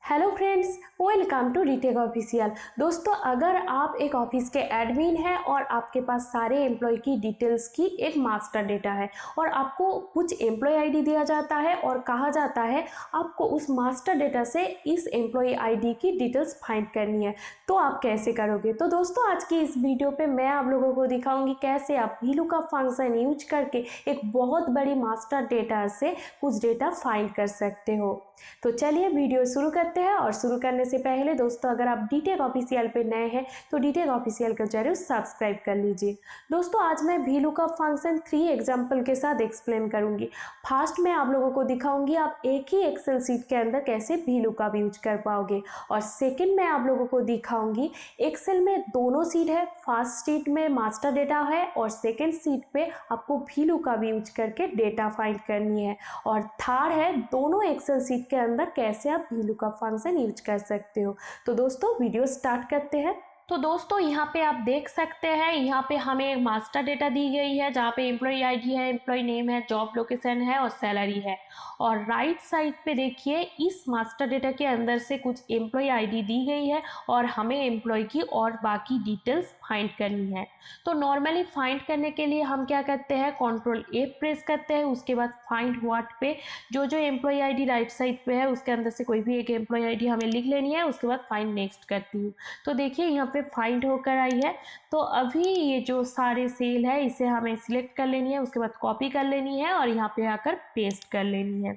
Hello friends, welcome to Dtech official. दोस्तों, अगर आप एक ऑफिस के एडमिन हैं और आपके पास सारे एम्प्लॉय की डिटेल्स की एक मास्टर डेटा है और आपको कुछ एम्प्लॉय आईडी दिया जाता है और कहा जाता है आपको उस मास्टर डेटा से इस एम्प्लॉय आईडी की डिटेल्स फाइंड करनी है, तो आप कैसे करोगे। तो दोस्तों, आज की इस वीडियो पे मैं आप लोगों को दिखाऊंगी कैसे आप VLOOKUP फंक्शन यूज करके एक बहुत बड़ी मास्टर डेटा से कुछ डेटा फाइंड कर सकते हो। तो चलिए वीडियो शुरू करते हैं। और शुरू करने से पहले दोस्तों, अगर आप डीटेक ऑफिशियल पे नए हैं तो डीटेक ऑफिशियल को जरूर सब्सक्राइब कर लीजिए। दोस्तों, आज मैं VLOOKUP फंक्शन 3 एग्जाम्पल के साथ एक्सप्लेन करूंगी। फर्स्ट मैं आप लोगों को दिखाऊंगी आप एक ही एक्सेल शीट के अंदर कैसे VLOOKUP यूज कर पाओगे, और सेकेंड मैं आप लोगों को दिखाऊंगी एक्सेल में दोनों शीट है, फर्स्ट शीट में मास्टर डेटा है और सेकेंड शीट पे आपको VLOOKUP यूज करके डेटा फाइंड करनी है, और थर्ड है दोनों एक्सेल शीट के अंदर कैसे आप VLOOKUP फंक्शन यूज कर सकते हो। तो दोस्तों, वीडियो स्टार्ट करते हैं। तो दोस्तों, यहाँ पे आप देख सकते हैं, यहाँ पे हमें एक मास्टर डेटा दी गई है जहाँ पे एम्प्लॉय आईडी है, एम्प्लॉय नेम है, जॉब लोकेशन है और सैलरी है। और राइट साइड पे देखिए, इस मास्टर डेटा के अंदर से कुछ एम्प्लॉय आईडी दी गई है और हमें एम्प्लॉय की और बाकी डिटेल्स फाइंड करनी है। तो नॉर्मली फाइंड करने के लिए हम क्या करते हैं, Ctrl+F प्रेस करते हैं, उसके बाद फाइंड व्हाट पे जो एम्प्लॉय आईडी राइट साइड पे है उसके अंदर से कोई भी एक एम्प्लॉय आईडी हमें लिख लेनी है, उसके बाद फाइंड नेक्स्ट करती हूँ। तो देखिए यहाँ पे फाइंड होकर आई है। तो अभी ये जो सारे सेल है इसे हमें सिलेक्ट कर लेनी है, उसके बाद कॉपी कर लेनी है और यहाँ पे आकर पेस्ट कर लेनी है।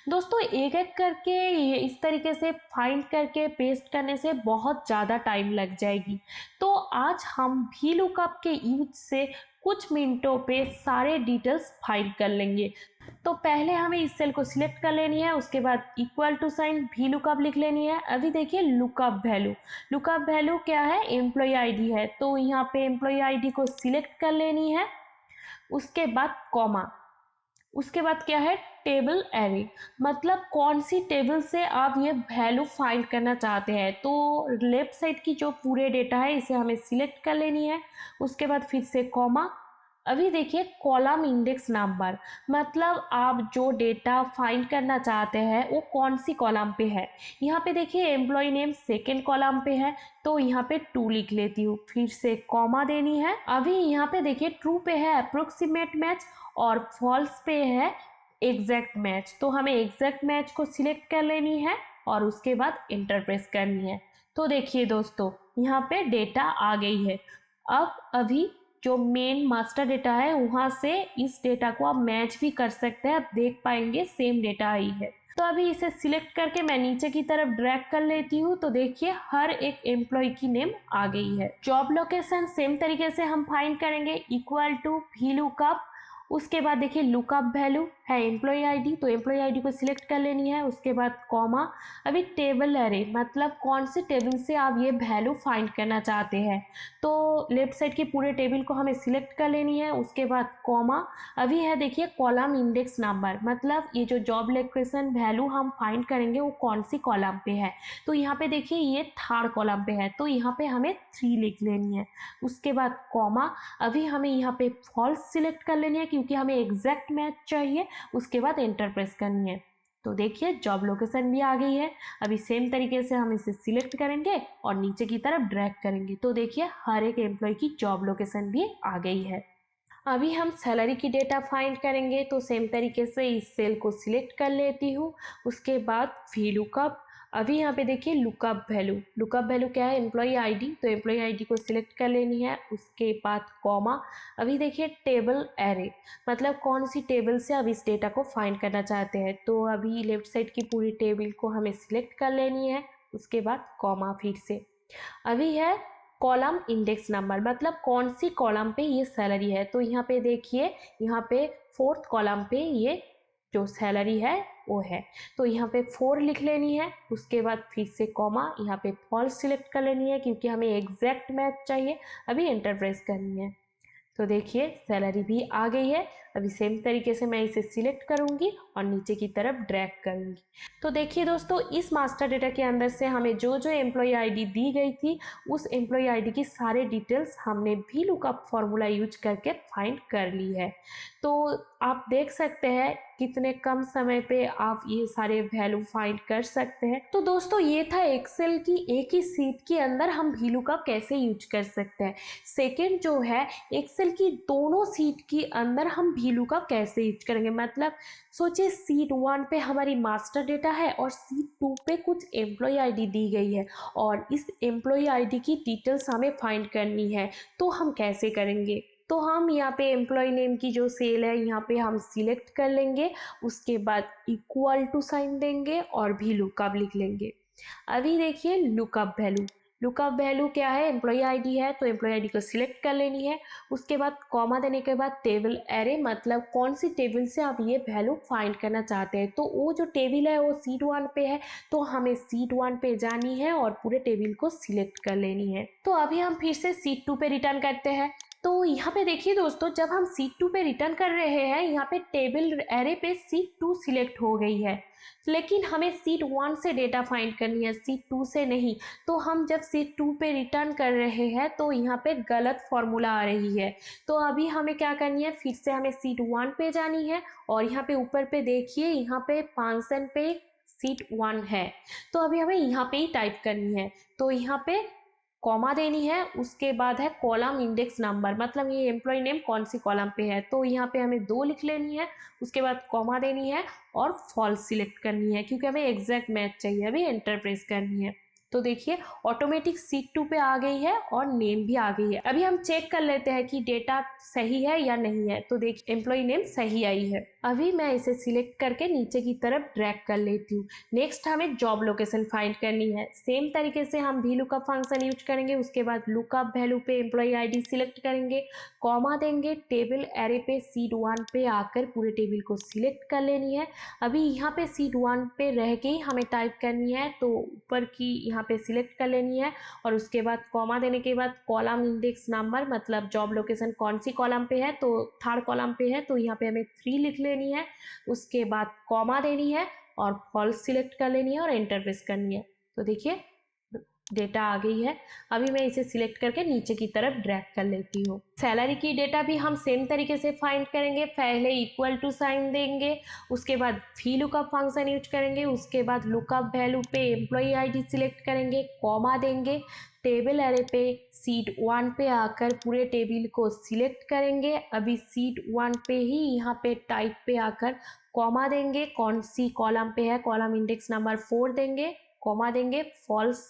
दोस्तों, एक एक करके ये इस तरीके से फाइंड करके पेस्ट करने से बहुत ज़्यादा टाइम लग जाएगी। तो आज हम VLOOKUP के यूज से कुछ मिनटों पे सारे डिटेल्स फाइंड कर लेंगे। तो पहले हमें इस सेल को सिलेक्ट कर लेनी है, उसके बाद इक्वल टू साइन VLOOKUP लिख लेनी है। अभी देखिए लुकअप वैल्यू क्या है, एम्प्लॉय आईडी है, तो यहाँ पे एम्प्लॉय आईडी को सिलेक्ट कर लेनी है। उसके बाद कॉमा, उसके बाद क्या है, टेबल एरे, मतलब कौन सी टेबल से आप ये वैल्यू फाइंड करना चाहते हैं। तो लेफ्ट साइड की जो पूरे डेटा है इसे हमें सिलेक्ट कर लेनी है। उसके बाद फिर से कॉमा। अभी देखिए कॉलम इंडेक्स नंबर, मतलब आप जो डेटा फाइंड करना चाहते हैं वो कौन सी कॉलम पे है। यहाँ पे देखिए एम्प्लॉय नेम सेकेंड कॉलम पे है, तो यहाँ पे 2 लिख लेती हूँ, फिर से कॉमा देनी है। अभी यहाँ पे देखिए ट्रू पे है अप्रोक्सीमेट मैच और फॉल्स पे है एग्जैक्ट मैच, तो हमें एग्जैक्ट मैच को सिलेक्ट कर लेनी है और उसके बाद इंटर प्रेस करनी है। तो देखिए दोस्तों, यहाँ पे डेटा आ गई है। अब अभी जो मेन मास्टर डेटा है वहाँ से इस डेटा को आप मैच भी कर सकते हैं, आप देख पाएंगे सेम डेटा आई है। तो अभी इसे सिलेक्ट करके मैं नीचे की तरफ ड्रैग कर लेती हूँ, तो देखिए हर एक एम्प्लॉय की नेम आ गई है। जॉब लोकेशन सेम तरीके से हम फाइंड करेंगे, इक्वल टू VLOOKUP। उसके बाद देखिए लुकअप वैल्यू है एम्प्लॉय आईडी, तो एम्प्लॉय आईडी को सिलेक्ट कर लेनी है। उसके बाद कॉमा। अभी टेबल एरे, मतलब कौन सी टेबल से आप ये वैल्यू फाइंड करना चाहते हैं, तो लेफ्ट साइड के पूरे टेबल को हमें सिलेक्ट कर लेनी है। उसके बाद कॉमा। अभी है देखिए कॉलम इंडेक्स नंबर, मतलब ये जो जॉब लोकेशन वैल्यू हम फाइंड करेंगे वो कौन सी कॉलम पे है, तो यहाँ पे देखिए ये थर्ड कॉलम पे है, तो यहाँ पे हमें 3 लिख लेनी है। उसके बाद कॉमा। अभी हमें यहाँ पे फॉल्स सिलेक्ट कर लेनी है क्योंकि हमें एग्जैक्ट मैच चाहिए। उसके बाद एंटर प्रेस करनी है। तो देखिए जॉब लोकेशन भी आ गई है। अभी सेम तरीके से हम इसे सिलेक्ट करेंगे और नीचे की तरफ ड्रैग करेंगे, तो देखिए हर एक एम्प्लॉय की जॉब लोकेशन भी आ गई है। अभी हम सैलरी की डेटा फाइंड करेंगे, तो सेम तरीके से इस सेल को सिलेक्ट कर लेती हूँ। उसके बाद VLOOKUP। अभी यहाँ पे देखिए लुकअप वैल्यू क्या है, एम्प्लॉय आईडी, तो एम्प्लॉय आईडी को सिलेक्ट कर लेनी है। उसके बाद कॉमा। अभी देखिए टेबल एरे, मतलब कौन सी टेबल से अब इस डेटा को फाइंड करना चाहते हैं, तो अभी लेफ्ट साइड की पूरी टेबल को हमें सिलेक्ट कर लेनी है। उसके बाद कॉमा फिर से। अभी है कॉलम इंडेक्स नंबर, मतलब कौन सी कॉलम पे ये सैलरी है, तो यहाँ पे देखिए यहाँ पे 4th कॉलम पे ये जो सैलरी है वो है, तो यहाँ पे 4 लिख लेनी है। उसके बाद फिर से कॉमा, यहाँ पे फॉल्स सिलेक्ट कर लेनी है क्योंकि हमें एग्जैक्ट मैच चाहिए। अभी एंटर प्रेस करनी है। तो देखिए सैलरी भी आ गई है। अभी सेम तरीके से मैं इसे सिलेक्ट करूँगी और नीचे की तरफ ड्रैग करूँगी। तो देखिए दोस्तों, इस मास्टर डेटा के अंदर से हमें जो जो एम्प्लॉय आईडी दी गई थी उस एम्प्लॉय आईडी की सारे डिटेल्स हमने भी लुकअप फॉर्मूला यूज करके फाइंड कर ली है। तो आप देख सकते हैं कितने कम समय पे आप ये सारे वैल्यू फाइंड कर सकते हैं। तो दोस्तों, ये था एक्सेल की एक ही सीट के अंदर हम भी लुकअप कैसे यूज कर सकते हैं। सेकंड जो है, एक्सेल की दोनों सीट के अंदर हम भी लुकअप कैसे यूज करेंगे। मतलब सोचिए, सीट 1 पे हमारी मास्टर डेटा है और सीट 2 पे कुछ एम्प्लॉय आईडी दी गई है और इस एम्प्लॉय आईडी की डिटेल्स हमें फाइंड करनी है। तो हम कैसे करेंगे? तो हम यहाँ पे एम्प्लॉय नेम की जो सेल है यहाँ पे हम सिलेक्ट कर लेंगे, उसके बाद इक्वल टू साइन देंगे और भी लुकअप लिख लेंगे। अभी देखिए लुकअप वैल्यू, लुकअप वैल्यू क्या है, एम्प्लॉय आईडी है तो एम्प्लॉय आईडी को सिलेक्ट कर लेनी है। उसके बाद कॉमा देने के बाद टेबल एरे, मतलब कौन सी टेबल से आप ये वैल्यू फाइंड करना चाहते हैं। तो वो जो टेबल है वो सीट 1 पे है, तो हमें सीट 1 पे जानी है और पूरे टेबल को सिलेक्ट कर लेनी है। तो अभी हम फिर से सीट 2 पे रिटर्न करते हैं। तो यहाँ पे देखिए दोस्तों, जब हम सीट 2 पे रिटर्न कर रहे हैं, यहाँ पे टेबल एरे पे सीट 2 सिलेक्ट हो गई है, लेकिन हमें सीट 1 से डेटा फाइंड करनी है, सीट 2 से नहीं। तो हम जब सीट 2 पे रिटर्न कर रहे हैं तो यहाँ पे गलत फॉर्मूला आ रही है। तो अभी हमें क्या करनी है, फिर से हमें सीट 1 पे जानी है और यहाँ पे ऊपर पे देखिए, यहाँ पे फंक्शन पे सीट 1 है, तो अभी हमें यहाँ पे ही टाइप करनी है। तो यहाँ पे कॉमा देनी है, उसके बाद है कॉलम इंडेक्स नंबर, मतलब ये एम्प्लॉय नेम कौन सी कॉलम पे है, तो यहाँ पे हमें 2 लिख लेनी है। उसके बाद कॉमा देनी है और फॉल्स सिलेक्ट करनी है क्योंकि हमें एग्जैक्ट मैच चाहिए। अभी एंटर प्रेस करनी है। तो देखिए ऑटोमेटिक सीट 2 पे आ गई है और नेम भी आ गई है। अभी हम चेक कर लेते हैं कि डेटा सही है या नहीं है। तो देखिए एम्प्लॉय नेम सही आई है। अभी मैं इसे सिलेक्ट करके नीचे की तरफ ड्रैग कर लेती हूँ। नेक्स्ट हमें जॉब लोकेशन फाइंड करनी है। सेम तरीके से हम भी लुकअप फंक्शन यूज करेंगे। उसके बाद लुकअप वैल्यू पे एम्प्लॉय आईडी सिलेक्ट करेंगे, कॉमा देंगे, टेबल एरे पे सीट 1 पे आकर पूरे टेबल को सिलेक्ट कर लेनी है। अभी यहाँ पे सीट 1 पे रह के ही हमें टाइप करनी है, तो ऊपर की यहाँ पे सिलेक्ट कर लेनी है और उसके बाद कॉमा देने के बाद कॉलम इंडेक्स नंबर, मतलब जॉब लोकेशन कौन सी कॉलम पे है, तो थर्ड कॉलम पे है, तो यहाँ पे हमें 3 लिख लेनी है। उसके बाद कॉमा देनी है और फॉल्स सिलेक्ट कर लेनी है और एंटर प्रेस करनी है। तो देखिए डेटा आ गई है। अभी मैं इसे सिलेक्ट करके नीचे की तरफ ड्रैग कर लेती हूँ। सैलरी की डेटा भी हम सेम तरीके से फाइंड करेंगे। पहले इक्वल टू साइन देंगे, उसके बाद वी लुकअप फंक्शन यूज करेंगे, उसके बाद लुकअप वैल्यू पे एम्प्लॉय आईडी सिलेक्ट करेंगे, कॉमा देंगे, टेबल एरे पे सीट 1 पे आकर पूरे टेबल को सिलेक्ट करेंगे। अभी सीट 1 पे ही यहाँ पे टाइप पे आकर कॉमा देंगे, कौन सी कॉलम पे है, कॉलम इंडेक्स नंबर 4 देंगे, कॉमा देंगे, फॉल्स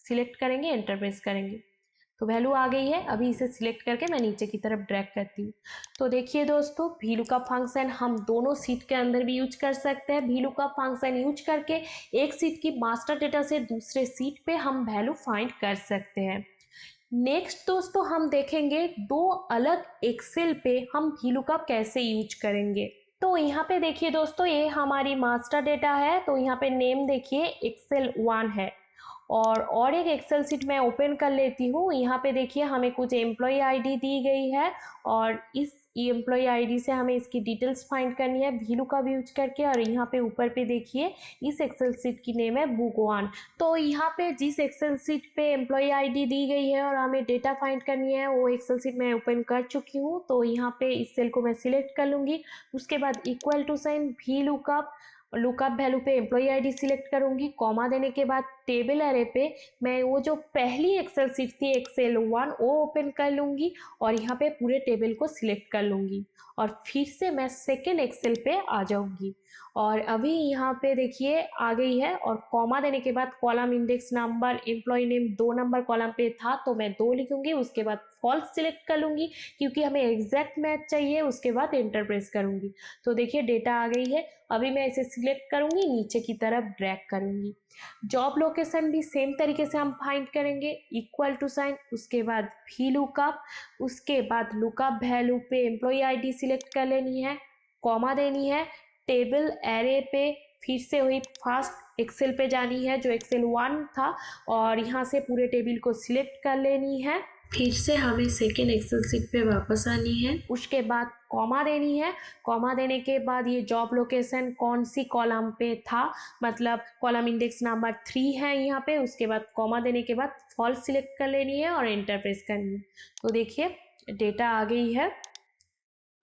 सिलेक्ट करेंगे, एंटर प्रेस करेंगे। तो वैल्यू आ गई है। अभी इसे सिलेक्ट करके मैं नीचे की तरफ ड्रैग करती हूँ। तो देखिए दोस्तों, भी लुकअप फंक्शन हम दोनों सीट के अंदर भी यूज कर सकते हैं। भी लुकअप फंक्शन यूज करके एक सीट की मास्टर डेटा से दूसरे सीट पे हम वैल्यू फाइंड कर सकते हैं। नेक्स्ट दोस्तों, हम देखेंगे 2 अलग एक्सेल पे हम भी लुकअप कैसे यूज करेंगे। तो यहाँ पे देखिए दोस्तों, ये हमारी मास्टर डेटा है। तो यहाँ पे नेम देखिए एक्सेल 1 है और एक एक्सेल सीट मैं ओपन कर लेती हूँ। यहाँ पे देखिए हमें कुछ एम्प्लॉय आईडी दी गई है और इस एम्प्लॉय आईडी से हमें इसकी डिटेल्स फाइंड करनी है भी लुकअप यूज करके। और यहाँ पे ऊपर पे देखिए इस एक्सेल सीट की नेम है बुक 1। तो यहाँ पे जिस एक्सेल सीट पे एम्प्लॉय आईडी दी गई है और हमें डेटा फाइंड करनी है, वो एक्सेल सीट मैं ओपन कर चुकी हूँ। तो यहाँ पे इस सेल को मैं सिलेक्ट कर लूँगी। उसके बाद इक्वल टू साइन भी लुकअप वैल्यू पे एम्प्लॉय आईडी सिलेक्ट करूंगी, कॉमा देने के बाद टेबल एरे पे मैं वो जो पहली एक्सेल सीट थी एक्सेल 1 वो ओपन कर लूंगी और यहाँ पे पूरे टेबल को सिलेक्ट कर लूंगी और फिर से मैं सेकेंड एक्सेल पे आ जाऊंगी। और अभी यहाँ पे देखिए आ गई है और कॉमा देने के बाद column index number employ name 2 number column पे था तो मैं 2 लिखूंगी। उसके बाद फॉल्स सिलेक्ट कर लूंगी क्योंकि हमें एग्जैक्ट मैच चाहिए। उसके बाद एंटर प्रेस करूंगी। तो देखिए डेटा आ गई है। अभी मैं इसे सिलेक्ट करूंगी, नीचे की तरफ ड्रैग करूंगी। जॉब लोकेशन भी सेम तरीके से हम फाइंड करेंगे, इक्वल टू साइन, उसके बाद भी लुकअप, उसके बाद लुकअप वैल्यू पे एम्प्लॉय आईडी सिलेक्ट कर लेनी है, कॉमा देनी है, टेबल एरे पे फिर से वही फास्ट एक्सेल पे जानी है जो एक्सेल 1 था और यहाँ से पूरे टेबल को सिलेक्ट कर लेनी है। फिर से हमें सेकेंड एक्सेल सीट पे वापस आनी है। उसके बाद कॉमा देनी है। कॉमा देने के बाद ये जॉब लोकेशन कौन सी कॉलम पे था, मतलब कॉलम इंडेक्स नंबर 3 है यहाँ पे। उसके बाद कॉमा देने के बाद फॉल्स सिलेक्ट कर लेनी है और एंटर प्रेस करनी है। तो देखिए डेटा आ गई है।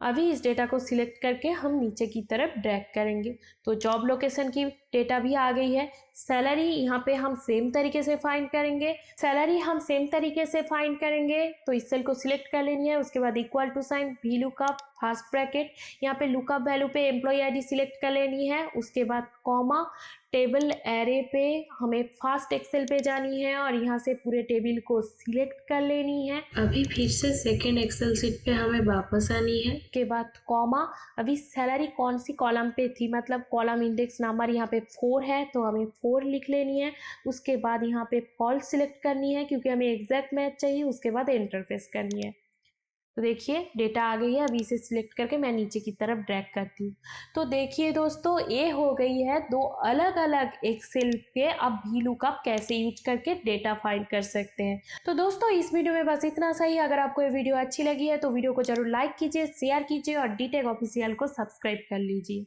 अभी इस डेटा को सिलेक्ट करके हम नीचे की तरफ ड्रैग करेंगे तो जॉब लोकेशन की डेटा भी आ गई है। सैलरी यहाँ पे हम सेम तरीके से फाइंड करेंगे। तो इस सेल को सिलेक्ट कर लेनी है। उसके बाद equal to sign, V lookup, first bracket, यहाँ पे लुकअप वैल्यू पे एम्प्लॉय आईडी सिलेक्ट कर लेनी है। उसके बाद कॉमा, टेबल एरे पे हमें फास्ट एक्सेल पे जानी है और यहाँ से पूरे टेबल को सिलेक्ट कर लेनी है। अभी फिर से सेकेंड एक्सेल शीट पे हमें वापस आनी है। के बाद कॉमा, अभी सैलरी कौन सी कॉलम पे थी, मतलब कॉलम इंडेक्स नंबर यहाँ पे 4 है तो हमें 4 लिख लेनी है। उसके बाद यहाँ पे फॉल्स सिलेक्ट करनी है क्योंकि हमें एग्जैक्ट मैच चाहिए। उसके बाद एंटर प्रेस करनी है। तो देखिए डेटा आ गई है। अभी इसे सिलेक्ट करके मैं नीचे की तरफ ड्रैग करती हूँ। तो देखिए दोस्तों ये हो गई है दो अलग अलग एक्सेल पे अब वी लुकअप कैसे यूज करके डेटा फाइंड कर सकते हैं। तो दोस्तों इस वीडियो में बस इतना सही। अगर आपको ये वीडियो अच्छी लगी है तो वीडियो को जरूर लाइक कीजिए, शेयर कीजिए और डीटेक ऑफिशियल को सब्सक्राइब कर लीजिए।